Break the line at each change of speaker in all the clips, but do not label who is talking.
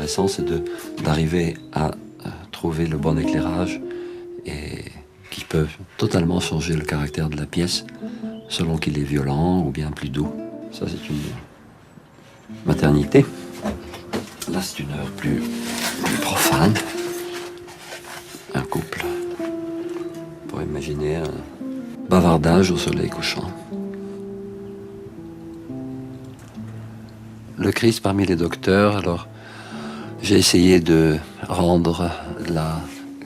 intéressant, c'est d'arriver à trouver le bon éclairage et qui peut totalement changer le caractère de la pièce selon qu'il est violent ou bien plus doux. Ça, c'est une maternité. Là, c'est une heure plus profane. Un couple. On pourrait imaginer un bavardage au soleil couchant. Le Christ parmi les docteurs, alors j'ai essayé de rendre la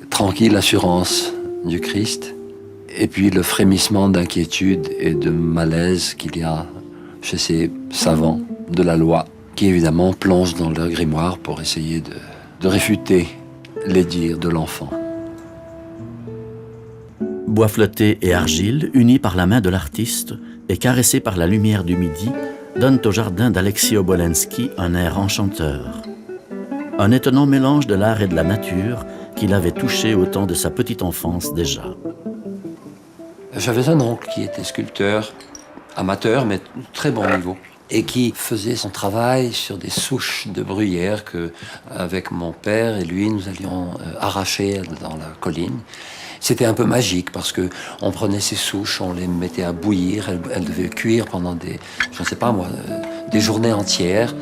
tranquille assurance du Christ et puis le frémissement d'inquiétude et de malaise qu'il y a chez ces savants de la loi qui évidemment plongent dans leur grimoire pour essayer de réfuter les dires de l'enfant.
Bois flotté et argile, unis par la main de l'artiste et caressés par la lumière du midi, donnent au jardin d'Alexis Obolensky un air enchanteur. Un étonnant mélange de l'art et de la nature qui l'avait touché au temps de sa petite enfance déjà.
J'avais un oncle qui était sculpteur, amateur, mais très bon niveau, et qui faisait son travail sur des souches de bruyère que, avec mon père et lui, nous allions arracher dans la colline. C'était un peu magique parce que on prenait ces souches, on les mettait à bouillir, elles devaient cuire pendant je ne sais pas moi, des journées entières.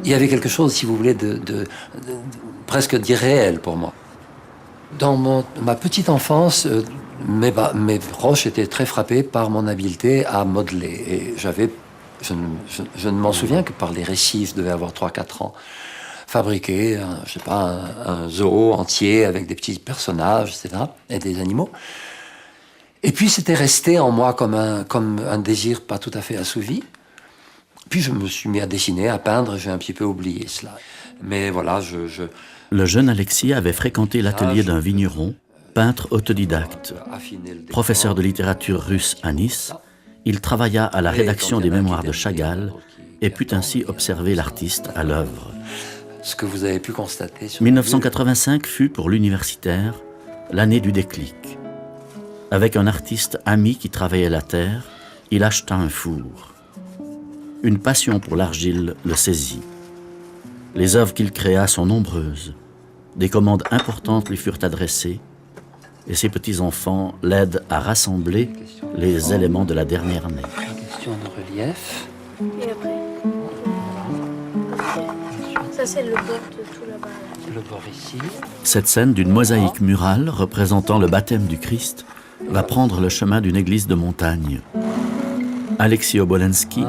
Il y avait quelque chose, si vous voulez, de presque d'irréel pour moi. Dans ma petite enfance, mes proches étaient très frappés par mon habileté à modeler. Et je ne m'en souviens que par les récits, je devais avoir 3-4 ans. Fabriquer, je sais pas, un zoo entier avec des petits personnages, etc., et des animaux. Et puis c'était resté en moi comme un désir pas tout à fait assouvi. Puis je me suis mis à dessiner, à peindre, et j'ai un petit peu oublié cela. Mais voilà,
Le jeune Alexis avait fréquenté l'atelier d'un vigneron, peintre autodidacte. Professeur de littérature russe à Nice, il travailla à la rédaction des mémoires de Chagall et put ainsi observer l'artiste à l'œuvre.
Ce que vous avez pu constater sur
1985 fut pour l'universitaire l'année du déclic. Avec un artiste ami qui travaillait la terre, il acheta un four. Une passion pour l'argile le saisit. Les œuvres qu'il créa sont nombreuses. Des commandes importantes lui furent adressées et ses petits-enfants l'aident à rassembler les éléments de la dernière année.
Une question de relief.
Et après ça, c'est le bord de tout là-bas.
Le bord ici.
Cette scène d'une mosaïque murale représentant le baptême du Christ va prendre le chemin d'une église de montagne. Alexis Obolensky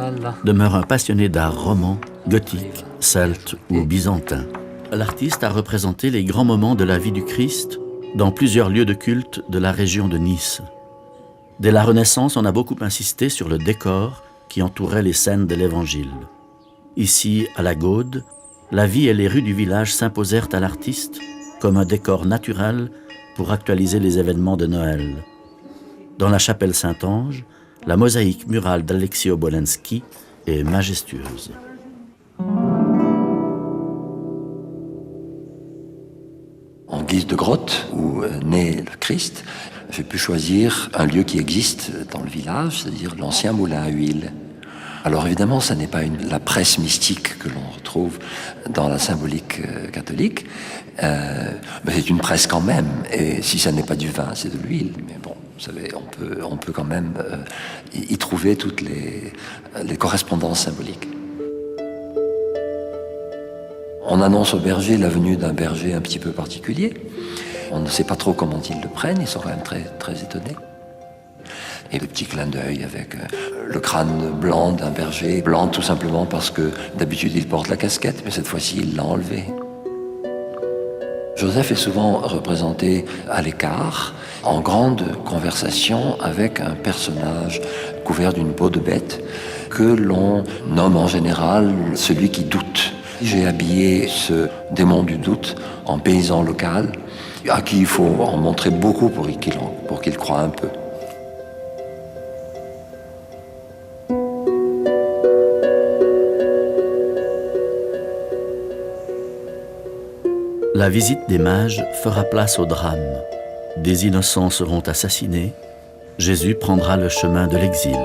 demeure un passionné d'art roman, gothique, celte ou byzantin. L'artiste a représenté les grands moments de la vie du Christ dans plusieurs lieux de culte de la région de Nice. Dès la Renaissance, on a beaucoup insisté sur le décor qui entourait les scènes de l'Évangile. Ici, à la Gaude, la vie et les rues du village s'imposèrent à l'artiste comme un décor naturel pour actualiser les événements de Noël. Dans la chapelle Saint-Ange, la mosaïque murale d'Alexis Obolensky est majestueuse.
En guise de grotte où naît le Christ, j'ai pu choisir un lieu qui existe dans le village, c'est-à-dire l'ancien moulin à huile. Alors évidemment, ça n'est pas la presse mystique que l'on retrouve dans la symbolique catholique, mais c'est une presse quand même. Et si ça n'est pas du vin, c'est de l'huile. Mais bon, vous savez, on peut quand même y trouver toutes les correspondances symboliques. On annonce au berger la venue d'un berger un petit peu particulier. On ne sait pas trop comment ils le prennent, ils sont quand même très, très étonnés. Et le petit clin d'œil avec le crâne blanc d'un berger, blanc tout simplement parce que d'habitude il porte la casquette, mais cette fois-ci il l'a enlevé. Joseph est souvent représenté à l'écart, en grande conversation avec un personnage couvert d'une peau de bête que l'on nomme en général celui qui doute. J'ai habillé ce démon du doute en paysan local, à qui il faut en montrer beaucoup pour qu'il croie un peu.
La visite des mages fera place au drame. Des innocents seront assassinés. Jésus prendra le chemin de l'exil.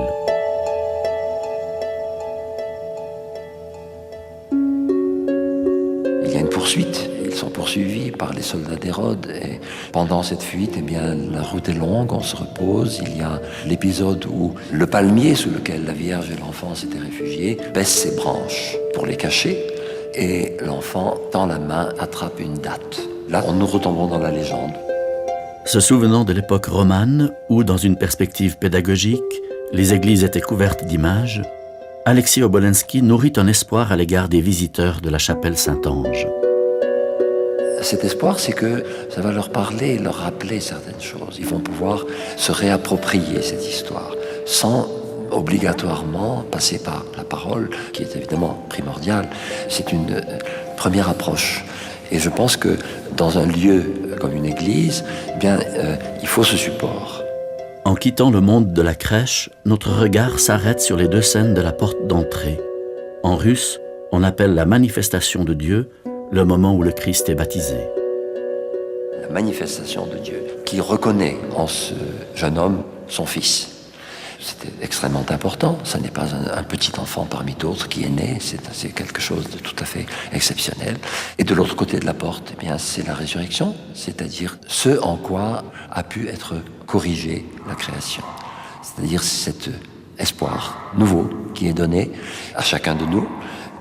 poursuivis par les soldats d'Hérode. Et pendant cette fuite, eh bien, la route est longue, on se repose. Il y a l'épisode où le palmier sous lequel la Vierge et l'enfant s'étaient réfugiés baisse ses branches pour les cacher. Et l'enfant tend la main, attrape une date. Là, nous retombons dans la légende.
Se souvenant de l'époque romane, où, dans une perspective pédagogique, les églises étaient couvertes d'images, Alexis Obolensky nourrit un espoir à l'égard des visiteurs de la chapelle Saint-Ange.
Cet espoir, c'est que ça va leur parler, leur rappeler certaines choses. Ils vont pouvoir se réapproprier cette histoire, sans obligatoirement passer par la parole, qui est évidemment primordiale. C'est une première approche. Et je pense que dans un lieu comme une église, eh bien, il faut ce support.
En quittant le monde de la crèche, notre regard s'arrête sur les deux scènes de la porte d'entrée. En russe, on appelle la manifestation de Dieu le moment où le Christ est baptisé.
La manifestation de Dieu, qui reconnaît en ce jeune homme son fils. C'était extrêmement important. Ce n'est pas un petit enfant parmi d'autres qui est né, c'est quelque chose de tout à fait exceptionnel. Et de l'autre côté de la porte, eh bien, c'est la résurrection, c'est-à-dire ce en quoi a pu être corrigée la création. C'est-à-dire cet espoir nouveau qui est donné à chacun de nous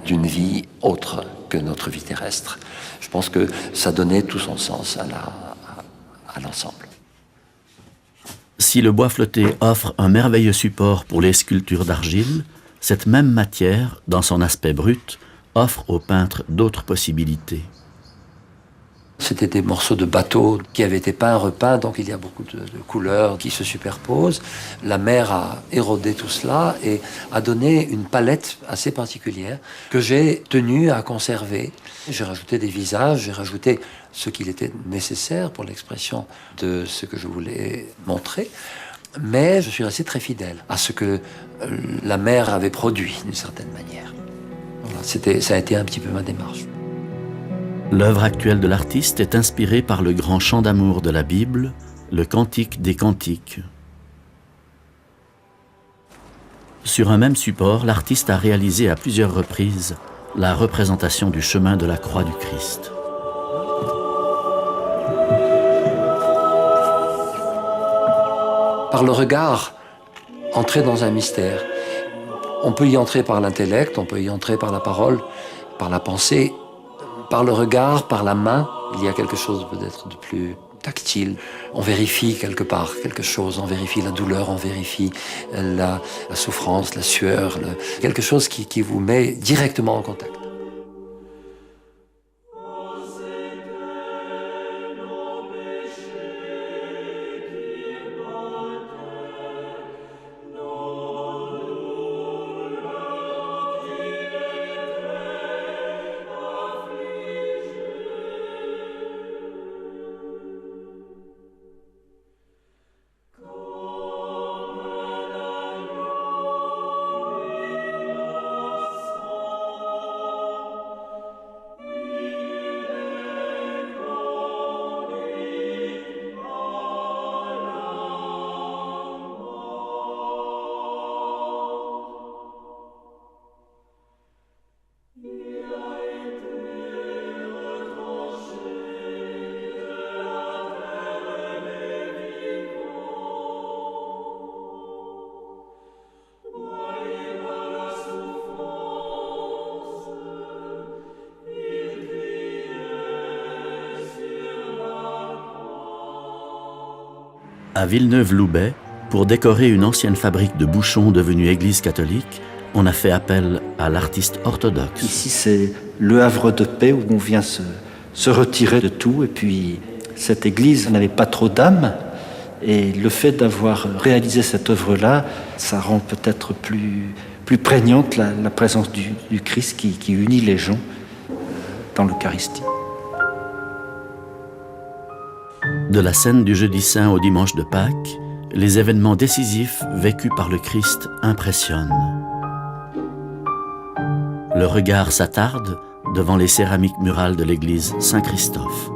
d'une vie autre que notre vie terrestre. Je pense que ça donnait tout son sens à l'ensemble.
Si le bois flotté offre un merveilleux support pour les sculptures d'argile, cette même matière, dans son aspect brut, offre aux peintres d'autres possibilités.
C'était des morceaux de bateau qui avaient été peints, repeints, donc il y a beaucoup de couleurs qui se superposent. La mer a érodé tout cela et a donné une palette assez particulière que j'ai tenu à conserver. J'ai rajouté des visages, j'ai rajouté ce qu'il était nécessaire pour l'expression de ce que je voulais montrer. Mais je suis resté très fidèle à ce que la mer avait produit d'une certaine manière. Voilà, ça a été un petit peu ma démarche.
L'œuvre actuelle de l'artiste est inspirée par le grand chant d'amour de la Bible, le Cantique des Cantiques. Sur un même support, l'artiste a réalisé à plusieurs reprises la représentation du chemin de la croix du Christ.
Par le regard, entrer dans un mystère. On peut y entrer par l'intellect, on peut y entrer par la parole, par la pensée, par le regard, par la main. Il y a quelque chose peut-être de plus tactile. On vérifie quelque part quelque chose, on vérifie la douleur, on vérifie la souffrance, la sueur, quelque chose qui vous met directement en contact.
À Villeneuve-Loubet, pour décorer une ancienne fabrique de bouchons devenue église catholique, on a fait appel à l'artiste orthodoxe.
Ici, c'est le havre de paix où on vient se retirer de tout. Et puis, cette église n'avait pas trop d'âme. Et le fait d'avoir réalisé cette œuvre-là, ça rend peut-être plus prégnante la présence du Christ qui unit les gens dans l'Eucharistie.
De la scène du Jeudi Saint au dimanche de Pâques, les événements décisifs vécus par le Christ impressionnent. Le regard s'attarde devant les céramiques murales de l'église Saint-Christophe.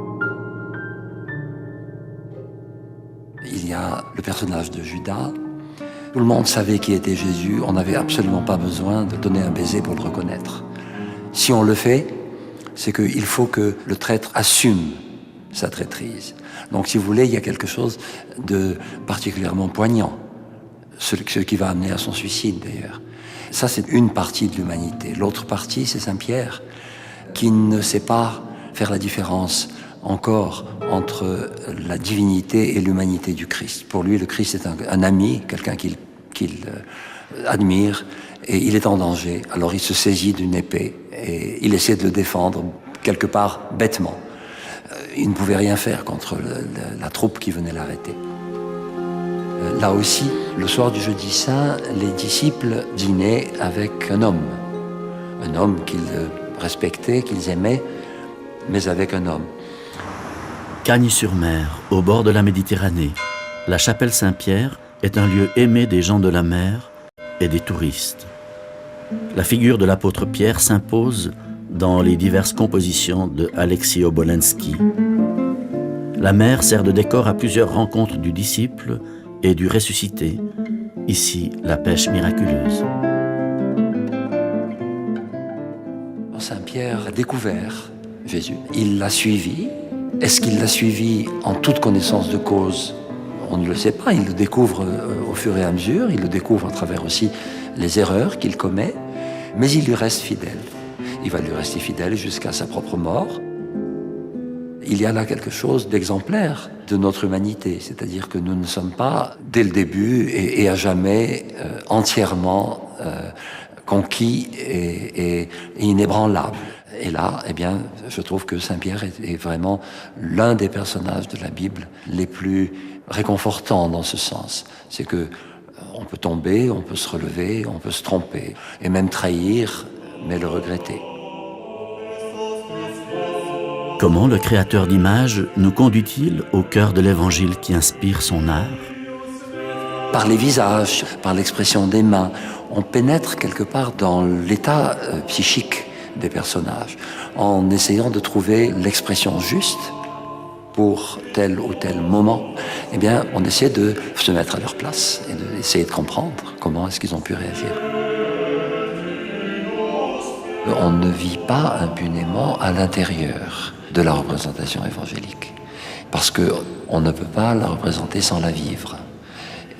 Il y a le personnage de Judas. Tout le monde savait qui était Jésus. On n'avait absolument pas besoin de donner un baiser pour le reconnaître. Si on le fait, c'est qu'il faut que le traître assume sa traîtrise. Donc, si vous voulez, il y a quelque chose de particulièrement poignant, ce qui va amener à son suicide, d'ailleurs. Ça, c'est une partie de l'humanité. L'autre partie, c'est Saint Pierre, qui ne sait pas faire la différence encore entre la divinité et l'humanité du Christ. Pour lui, le Christ est un ami, quelqu'un qu'il admire, et il est en danger. Alors il se saisit d'une épée et il essaie de le défendre, quelque part bêtement. Il ne pouvait rien faire contre la troupe qui venait l'arrêter. Là aussi, le soir du jeudi saint, les disciples dînaient avec un homme qu'ils respectaient, qu'ils aimaient, mais avec un homme.
Cagnes-sur-Mer, au bord de la Méditerranée, la chapelle Saint-Pierre est un lieu aimé des gens de la mer et des touristes. La figure de l'apôtre Pierre s'impose dans les diverses compositions de Alexis Obolensky. La mer sert de décor à plusieurs rencontres du disciple et du ressuscité. Ici, la pêche miraculeuse.
Saint-Pierre a découvert Jésus. Il l'a suivi. Est-ce qu'il l'a suivi en toute connaissance de cause? On ne le sait pas. Il le découvre au fur et à mesure. Il le découvre à travers aussi les erreurs qu'il commet. Mais il lui reste fidèle. Il va lui rester fidèle jusqu'à sa propre mort. Il y a là quelque chose d'exemplaire de notre humanité. C'est-à-dire que nous ne sommes pas, dès le début et à jamais, entièrement conquis et inébranlables. Et là, eh bien, je trouve que Saint Pierre est vraiment l'un des personnages de la Bible les plus réconfortants dans ce sens. C'est que on peut tomber, on peut se relever, on peut se tromper, et même trahir, mais le regretter.
Comment le créateur d'images nous conduit-il au cœur de l'évangile qui inspire son art?
Par les visages, par l'expression des mains, on pénètre quelque part dans l'état psychique des personnages, en essayant de trouver l'expression juste pour tel ou tel moment. Eh bien, on essaie de se mettre à leur place et d'essayer de comprendre comment est-ce qu'ils ont pu réagir. On ne vit pas impunément à l'intérieur de la représentation évangélique, parce qu'on ne peut pas la représenter sans la vivre.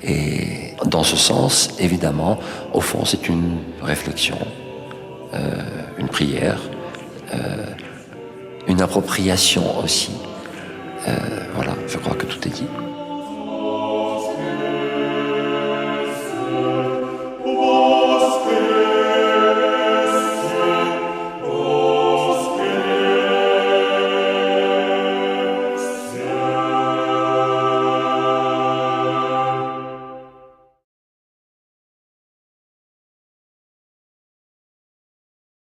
Et dans ce sens, évidemment, au fond, c'est une réflexion, une prière, une appropriation aussi. Voilà, je crois que tout est dit.